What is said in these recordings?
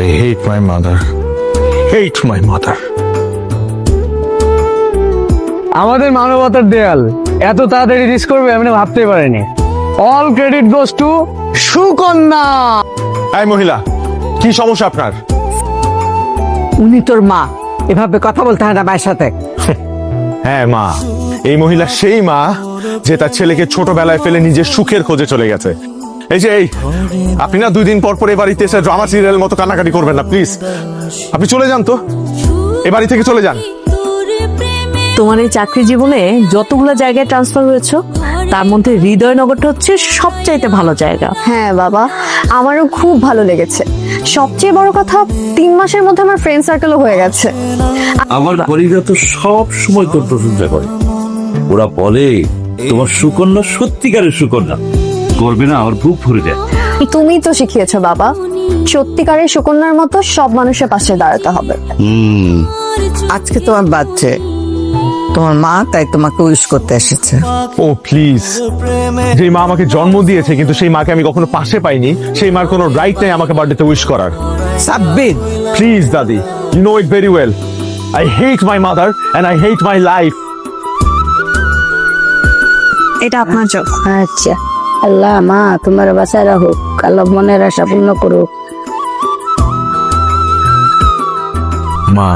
I hate my mother. Hate my mother. আমাদের মানবতার দেয়াল এত তাড়াতাড়ি রিস করবে আমি ভাবতেই পারিনি। All credit goes to Sukanya. এই মহিলা, কি সমস্যা আপনার? উনি তোর মা, এভাবে কথা বলতে হয় না মায়ের সাথে। হ্যাঁ মা, এই মহিলা সেই মা যে তার ছেলেকে ছোটবেলায় ফেলে নিজের সুখের খোঁজে চলে গেছে। এই আপনি না 2 দিন পর পর এই বাড়িতে এসে ড্রামা সিরিয়াল মতো কান্নাকাটি করবেন না প্লিজ। আপনি চলে যান তো, এ বাড়ি থেকে চলে যান। তোমার এই চাকরি জীবনে যতগুলো জায়গায় ট্রান্সফার হয়েছো তার মধ্যে হৃদয়নগরটা হচ্ছে সবচাইতে ভালো জায়গা। হ্যাঁ বাবা, আমারও খুব ভালো লেগেছে। সবচেয়ে বড় কথা 3 মাসের মধ্যে আমার ফ্রেন্ড সার্কেলও হয়ে গেছে। আমার কলিগরা তো সব সময় তোর প্রশংসা করে। ওরা বলে তোমার সুকন্যা সত্যিকারের সুকন্যা, করবে না আমার বুক ভরে যায়। তুমি তো শিখিয়েছো বাবা, সত্যিকারের সুকন্যার মতো সব মানুষের পাশে দাঁড়াতে হবে। আজকে তোমার বার্থডে, তোমার মা তাই তোমাকে উইশ করতে এসেছে। ও প্লিজ, যে মা আমাকে জন্ম দিয়েছে কিন্তু সেই মাকে আমি কখনো পাশে পাইনি, সেই মার কোনো রাইট নেই আমাকে বার্থডেতে উইশ করার। সাব্বির, প্লিজ দাদি, you know it very well. I hate my mother and I hate my life. এটা আপনার জন্য। আচ্ছা, আল্লাহ মা তোমার বাসায় রাখুক, আল্লাহ মনের আশা পূর্ণ করুক। মা,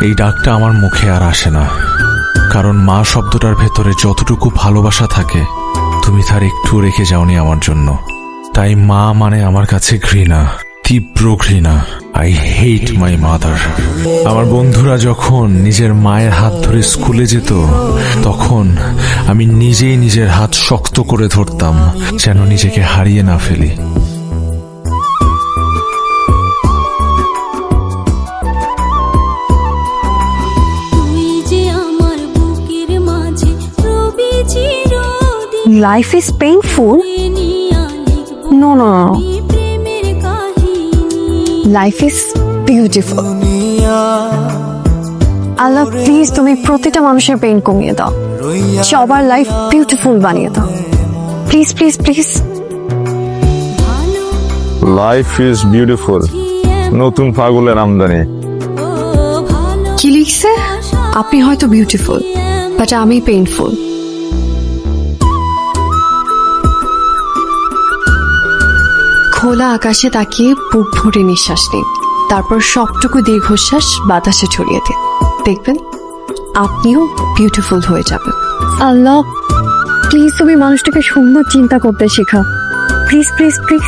এই ডাকটা আমার মুখে আর আসে না, কারণ মা শব্দটার ভেতরে যতটুকু ভালোবাসা থাকে তুমি তার একটু রেখে যাওনি আমার জন্য। তাই মা মানে আমার কাছে ঘৃণা, তীব্র ঘৃণা। I hate my mother. আমার বন্ধুরা যখন নিজের মায়ের হাত ধরে স্কুলে যেত তখন আমি নিজেই নিজের হাত শক্ত করে ধরতাম যেন নিজেকে হারিয়ে না ফেলি। Life is painful. No, no, no. Life is beautiful. Allah please তুমি প্রতিটা মানুষের পেইন কমিয়ে দাও, সবার লাইফ বিউটিফুল বানিয়ে দাও। Please please please. Life is beautiful, নতুন পাগলের আমদানি। কি লিখছে? আপনি হয়তো বিউটিফুল, বাট আমি পেইনফুল। খোলা আকাশে তাকিয়ে বুক ভরে নিঃশ্বাস নিন, তারপর সবটুকু দীর্ঘশ্বাস বাতাসে ছড়িয়ে দিন। দেখবেন আপনিও বিউটিফুল হয়ে যাবেন। আল্লাহ প্লিজ তুমি মানুষটাকে সুন্দর চিন্তা করতে শেখাও। Please please please.